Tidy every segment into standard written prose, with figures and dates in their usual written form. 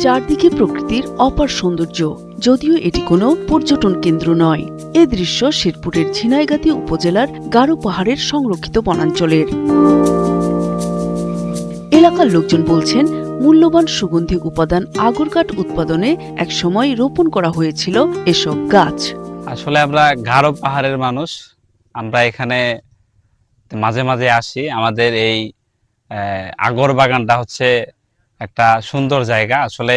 চারদিকে প্রকৃতির অপার সৌন্দর্য, যদিও এটি কোনো পর্যটন কেন্দ্র নয়। এ দৃশ্য শেরপুরের ঝিনাইগাতি উপজেলার গারো পাহাড়ের সংরক্ষিত বনাঞ্চলের। এলাকার লোকজন বলছেন, মূল্যবান সুগন্ধি উপাদান আগর কাঠ উৎপাদনে একসময় রোপণ করা হয়েছিল এসব গাছ। আসলে আমরা গারো পাহাড়ের মানুষ, আমরা এখানে মাঝে মাঝে আসি। আমাদের এই আগর বাগানটা হচ্ছে একটা সুন্দর জায়গা। আসলে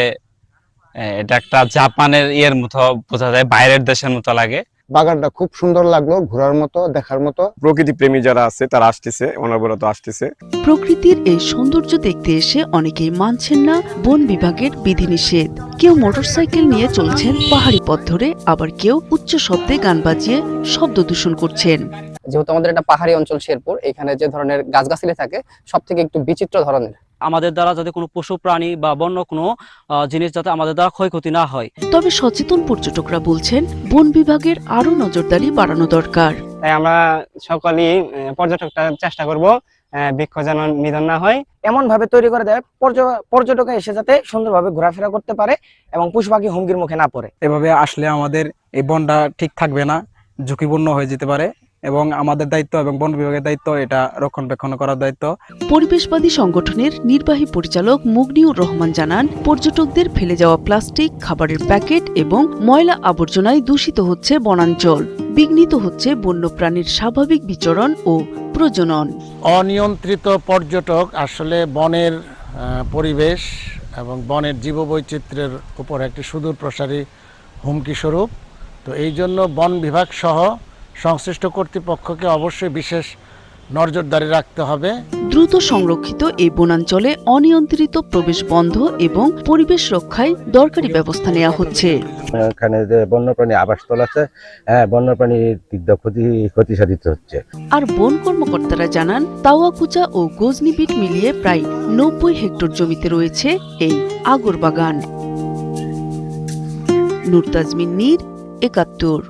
এটা একটা জাপানের ইয়ের মতো বোঝা যায়, বাইরের দেশের মতো লাগে। বাগানটা খুব সুন্দর লাগলো, ঘোরার মতো, দেখার মতো। প্রকৃতি প্রেমী যারা আছে তারা আসতেছে, অনবরত আসতেছে। প্রকৃতির এই সৌন্দর্য দেখতে এসে অনেকেই মানছেন না বন বিভাগের বিধিনিষেধ। কেউ মোটরসাইকেল নিয়ে চলছেন পাহাড়ি পথ ধরে, আবার কেউ উচ্চ শব্দে গান বাজিয়ে শব্দ দূষণ করছেন। যেহেতু আমাদের একটা পাহাড়ি অঞ্চল শেরপুর, এখানে যে ধরনের গাছগাছালি থাকে সব থেকে একটু বিচিত্র ধরনের। আমাদের দ্বারা যাতে কোনো পশু প্রাণী বা বন্য কোনো জিনিস যাতে আমাদের দ্বারা ক্ষয়ক্ষতি না হয়। তবে সচেতন পর্যটকরা বলছেন, বন বিভাগের আরো নজরদারি বাড়ানো দরকার। তাই আমরা সকলেই পর্যটকরা চেষ্টা করব বৃক্ষ যেন নিধন না হয়, এমন ভাবে তৈরি করে দেয় পর্যটক এসে যাতে সুন্দরভাবে ঘোরাফেরা করতে পারে এবং পশু পাখি হুমকির মুখে না পড়ে। এভাবে আসলে আমাদের এই বনটা ঠিক থাকবে না, ঝুঁকিপূর্ণ হয়ে যেতে পারে এবং আমাদের দায়িত্ব এবং বন বিভাগের দায়িত্ব এটা রক্ষণাবেক্ষণ করার দায়িত্ব। পরিবেশবাদী সংগঠনের নির্বাহী পরিচালক মুগনিউর রহমান জানান, পর্যটকদের ফেলে যাওয়া প্লাস্টিক, খাবারের প্যাকেট এবং ময়লা আবর্জনায় দূষিত হচ্ছে বনাঞ্চল, বিঘ্নিত হচ্ছে বন্যপ্রাণীর স্বাভাবিক বিচরণ ও প্রজনন। অনিয়ন্ত্রিত পর্যটক আসলে বনের পরিবেশ এবং বনের জীববৈচিত্র্যের উপর একটি সুদূর প্রসারী হুমকি স্বরূপ। তো এই জন্য বন বিভাগ সহ সংশ্লিষ্ট কর্তৃপক্ষকে অবশ্যই বিশেষ নজরদারি রাখতে হবে। দ্রুত সংরক্ষিত এই বনাঞ্চলে অনিয়ন্ত্রিত প্রবেশ বন্ধ এবং পরিবেশ রক্ষায় দরকারি ব্যবস্থা নেওয়া হচ্ছে। এখানে যে বন্যপ্রাণী আবাসস্থল আছে, বন্যপ্রাণীর ক্ষতি সাধিত হচ্ছে। আর বন কর্মকর্তারা জানান, তাওয়াকুচা ও গজনিবিট মিলিয়ে প্রায় 90 হেক্টর জমিতে রয়েছে এই আগর বাগান। নূর তাজমিন নীর, ৭১।